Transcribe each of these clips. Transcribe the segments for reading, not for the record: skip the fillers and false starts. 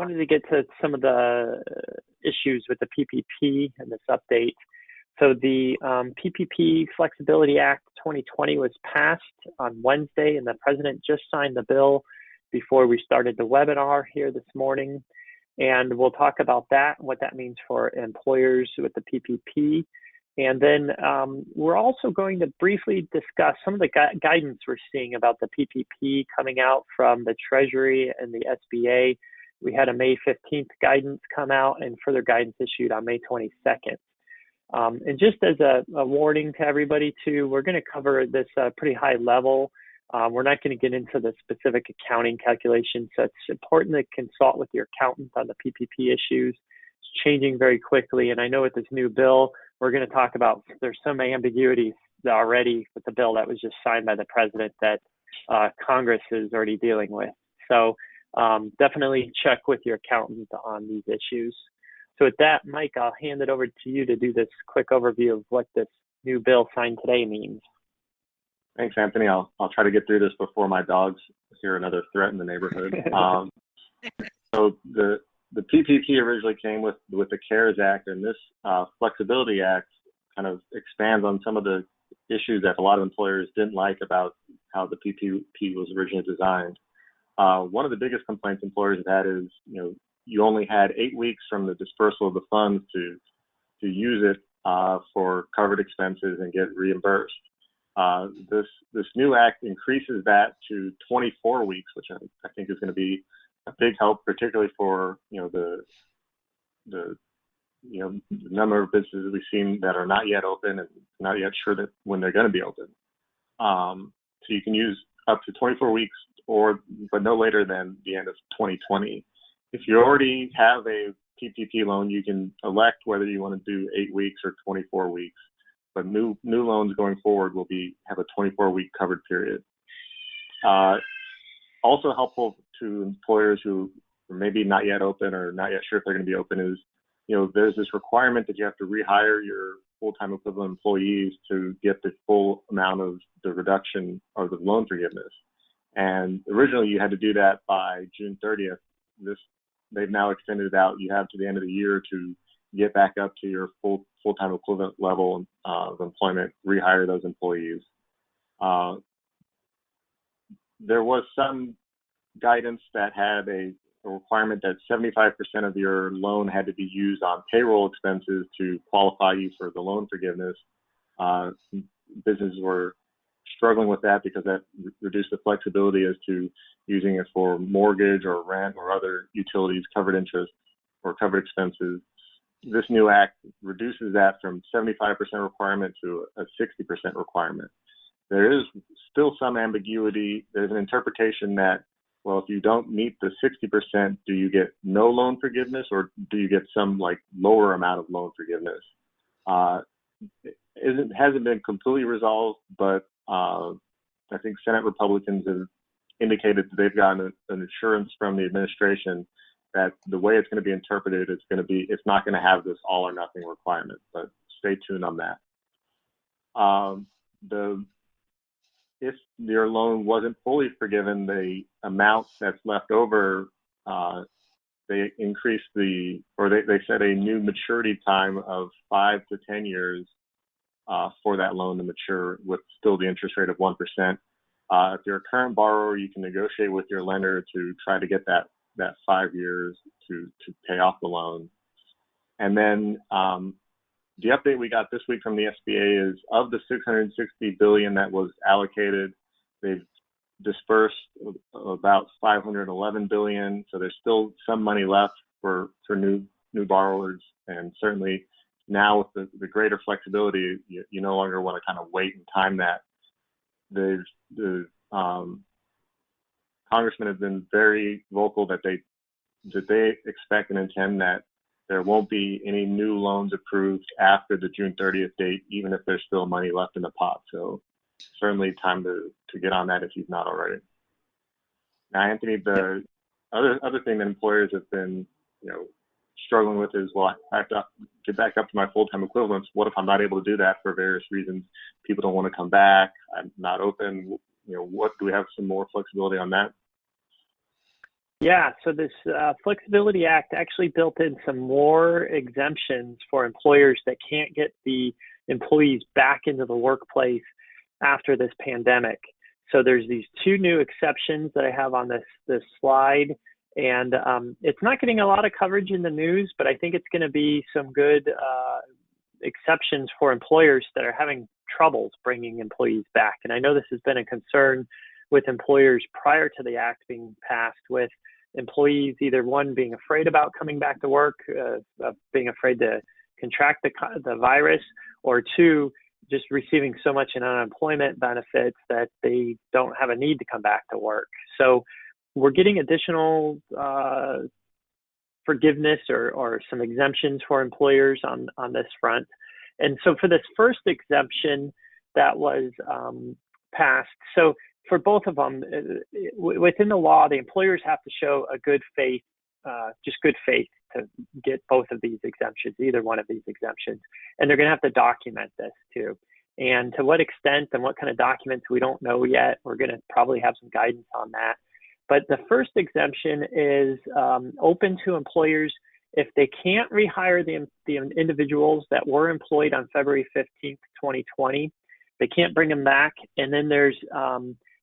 wanted to get to some of the issues with the PPP and this update. So the PPP Flexibility Act 2020 was passed on Wednesday, and the president just signed the bill before we started the webinar here this morning. And we'll talk about that, what that means for employers with the PPP. And then we're also going to briefly discuss some of the guidance we're seeing about the PPP coming out from the Treasury and the SBA. We had a May 15th guidance come out and further guidance issued on May 22nd. And just as a warning to everybody too, we're going to cover this pretty high level. We're not going to get into the specific accounting calculations, so it's important to consult with your accountant on the PPP issues. It's changing very quickly, and I know with this new bill, we're going to talk about there's some ambiguities already with the bill that was just signed by the president that Congress is already dealing with. So definitely check with your accountant on these issues. So with that, Mike, I'll hand it over to you to do this quick overview of what this new bill signed today means. Thanks, Anthony. I'll try to get through this before my dogs hear another threat in the neighborhood. So the PPP originally came with the CARES Act, and this Flexibility Act kind of expands on some of the issues that a lot of employers didn't like about how the PPP was originally designed. One of the biggest complaints employers have had is, you only had 8 weeks from the dispersal of the funds to use it for covered expenses and get reimbursed. This new act increases that to 24 weeks, which I think is going to be a big help, particularly for the number of businesses we've seen that are not yet open and not yet sure that when they're going to be open. So you can use up to 24 weeks, but no later than the end of 2020. If you already have a PPP loan, you can elect whether you want to do 8 weeks or 24 weeks. But new loans going forward will have a 24-week covered period. Also helpful to employers who are maybe not yet open or not yet sure if they're going to be open is, there's this requirement that you have to rehire your full-time equivalent employees to get the full amount of the reduction or the loan forgiveness. And originally you had to do that by June 30th. They've now extended it out. You have to the end of the year to get back up to your full-time equivalent level of employment, rehire those employees. There was some guidance that had a requirement that 75% of your loan had to be used on payroll expenses to qualify you for the loan forgiveness. Businesses were struggling with that because that reduced the flexibility as to using it for mortgage or rent or other utilities, covered interest or covered expenses. This new act reduces that from 75% requirement to a 60% requirement. There is still some ambiguity. There's an interpretation that, well, if you don't meet the 60%, do you get no loan forgiveness or do you get some lower amount of loan forgiveness? It hasn't been completely resolved, but I think Senate Republicans have indicated that they've gotten an assurance from the administration that the way it's going to be interpreted, it's not going to have this all or nothing requirement, but stay tuned on that. If your loan wasn't fully forgiven, the amount that's left over, they increased they set a new maturity time of 5 to 10 years for that loan to mature with still the interest rate of 1%. If you're a current borrower, you can negotiate with your lender to try to get that 5 years to pay off the loan. And then the update we got this week from the SBA is of the $660 billion that was allocated, they've dispersed about $511 billion. So there's still some money left for new borrowers. And certainly now with the greater flexibility, you no longer want to kind of wait and time that. The congressmen have been very vocal that they expect and intend that there won't be any new loans approved after the June 30th date, even if there's still money left in the pot. So certainly time to get on that if you've not already. Now, Anthony, the other thing that employers have been, struggling with is, well, I have to get back up to my full-time equivalents. What if I'm not able to do that for various reasons? People don't want to come back. I'm not open. What do we have some more flexibility on that? Yeah, so this Flexibility Act actually built in some more exemptions for employers that can't get the employees back into the workplace after this pandemic. So there's these two new exceptions that I have on this slide, and it's not getting a lot of coverage in the news, but I think it's going to be some good exceptions for employers that are having troubles bringing employees back. And I know this has been a concern with employers prior to the act being passed, with employees either one being afraid about coming back to work, being afraid to contract the virus, or two, just receiving so much in unemployment benefits that they don't have a need to come back to work. So we're getting additional forgiveness or some exemptions for employers on this front. And so for this first exemption that was passed, so for both of them, within the law, the employers have to show a good faith, just good faith to get both of these exemptions, either one of these exemptions. And they're going to have to document this too. And to what extent and what kind of documents, we don't know yet. We're going to probably have some guidance on that. But the first exemption is open to employers if they can't rehire the individuals that were employed on February 15th, 2020. They can't bring them back. And then there's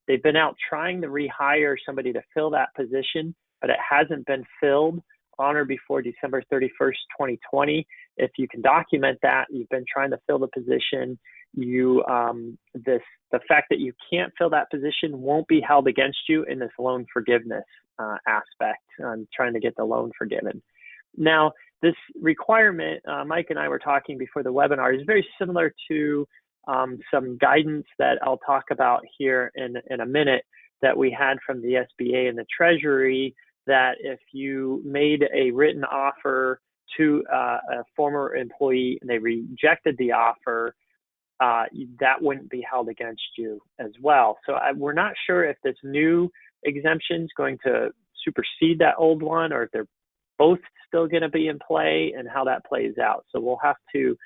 they've been out trying to rehire somebody to fill that position, but it hasn't been filled on or before December 31st, 2020. If you can document that, you've been trying to fill the position, the fact that you can't fill that position won't be held against you in this loan forgiveness aspect on trying to get the loan forgiven. Now, this requirement, Mike and I were talking before the webinar, is very similar to some guidance that I'll talk about here in a minute that we had from the SBA and the Treasury, that if you made a written offer to a former employee and they rejected the offer, that wouldn't be held against you as well. So we're not sure if this new exemption is going to supersede that old one, or if they're both still going to be in play and how that plays out. So we'll have to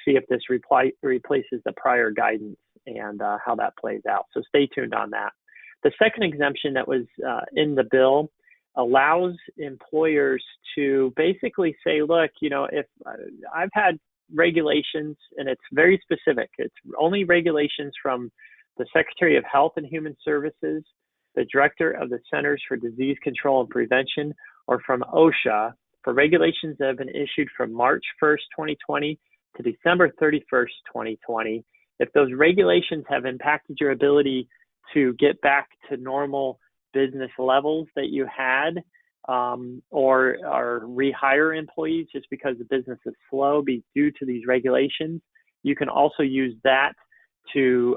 see if this replaces the prior guidance and how that plays out. So stay tuned on that. The second exemption that was in the bill allows employers to basically say, look, if I've had regulations, and it's very specific, it's only regulations from the Secretary of Health and Human Services, the Director of the Centers for Disease Control and Prevention, or from OSHA, for regulations that have been issued from March 1st, 2020 to December 31st, 2020. If those regulations have impacted your ability to get back to normal business levels that you had, or rehire employees just because the business is slow due to these regulations, you can also use that to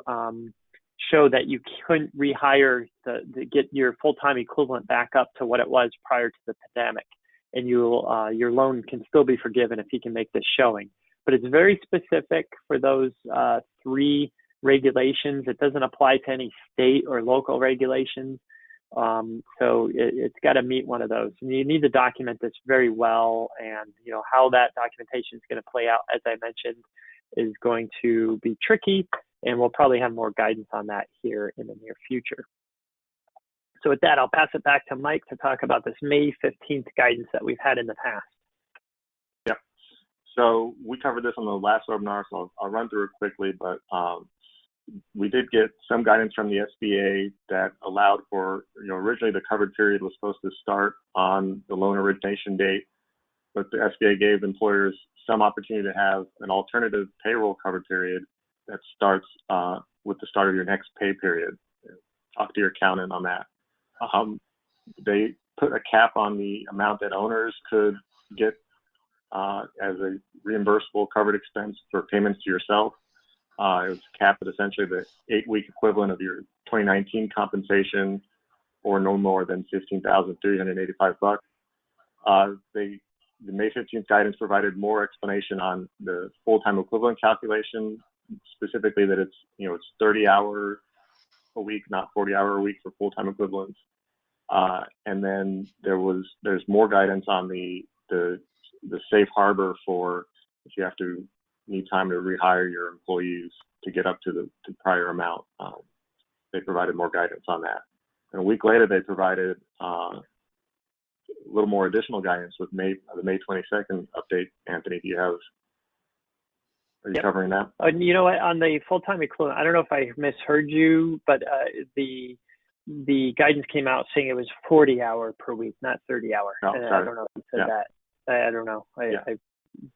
show that you couldn't rehire to get your full-time equivalent back up to what it was prior to the pandemic. And your loan can still be forgiven if you can make this showing. But it's very specific for those three regulations. It doesn't apply to any state or local regulations. So it's got to meet one of those. And you need to document this very well. And how that documentation is going to play out, as I mentioned, is going to be tricky. And we'll probably have more guidance on that here in the near future. So with that, I'll pass it back to Mike to talk about this May 15th guidance that we've had in the past. Yeah. So we covered this on the last webinar, so I'll run through it quickly, but we did get some guidance from the SBA that allowed for, originally the covered period was supposed to start on the loan origination date, but the SBA gave employers some opportunity to have an alternative payroll covered period that starts with the start of your next pay period. Talk to your accountant on that. They put a cap on the amount that owners could get as a reimbursable covered expense for payments to yourself. It was capped at essentially the 8-week equivalent of your 2019 compensation, or no more than $15,385. The May 15th guidance provided more explanation on the full-time equivalent calculation, specifically that it's 30 hours a week, not 40-hour a week for full-time equivalents. And then there's more guidance on the safe harbor for if you have to need time to rehire your employees to get up to the prior amount. They provided more guidance on that. And a week later, they provided little more additional guidance with the May 22nd update. Anthony, are you Yep. covering that? You know what, on the full-time equivalent, I don't know if I misheard you, but the guidance came out saying it was 40 hour per week, not 30 hour. Oh, I don't know if you said that. I don't know. I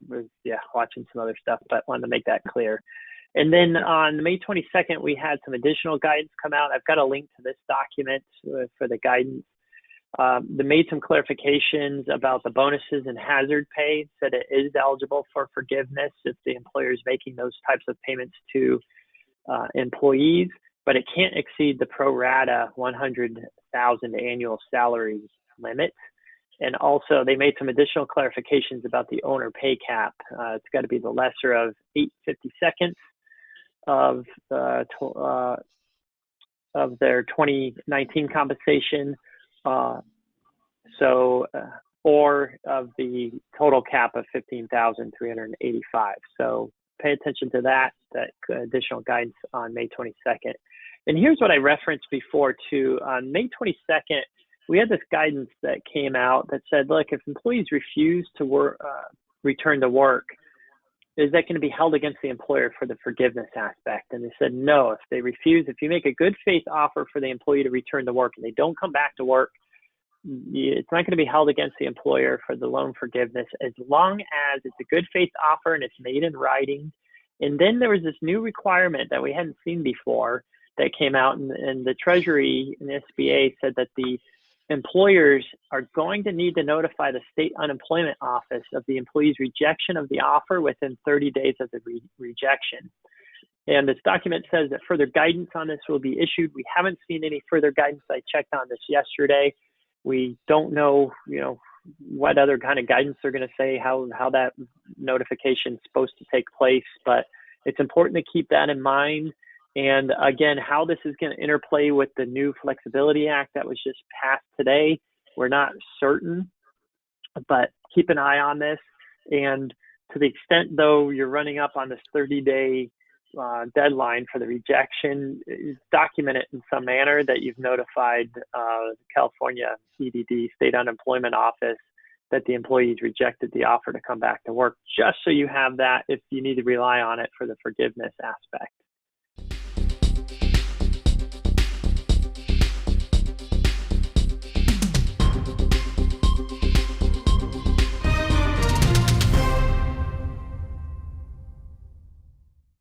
was watching some other stuff, but wanted to make that clear. And then on May 22nd, we had some additional guidance come out. I've got a link to this document for the guidance. They made some clarifications about the bonuses and hazard pay, said it is eligible for forgiveness if the employer is making those types of payments to employees, but it can't exceed the pro rata 100,000 annual salary limit. And also they made some additional clarifications about the owner pay cap. It's got to be the lesser of 8/52 of their 2019 compensation, or of the total cap of 15,385. So pay attention to that additional guidance on May 22nd. And here's what I referenced before too. On May 22nd, we had this guidance that came out that said, look, if employees refuse to return to work, is that going to be held against the employer for the forgiveness aspect? And they said, no, if they refuse, if you make a good faith offer for the employee to return to work and they don't come back to work, it's not going to be held against the employer for the loan forgiveness as long as it's a good faith offer and it's made in writing. And then there was this new requirement that we hadn't seen before that came out, and the Treasury and the SBA said that the employers are going to need to notify the state unemployment office of the employee's rejection of the offer within 30 days of the rejection. And this document says that further guidance on this will be issued. We haven't seen any further guidance. I checked on this yesterday. We don't know, what other kind of guidance they're going to say, how that notification is supposed to take place, but it's important to keep that in mind. And again, how this is going to interplay with the new Flexibility Act that was just passed today, we're not certain, but keep an eye on this. And to the extent, though, you're running up on this 30-day deadline for the rejection, document it in some manner that you've notified California EDD, State Unemployment Office, that the employees rejected the offer to come back to work, just so you have that if you need to rely on it for the forgiveness aspect.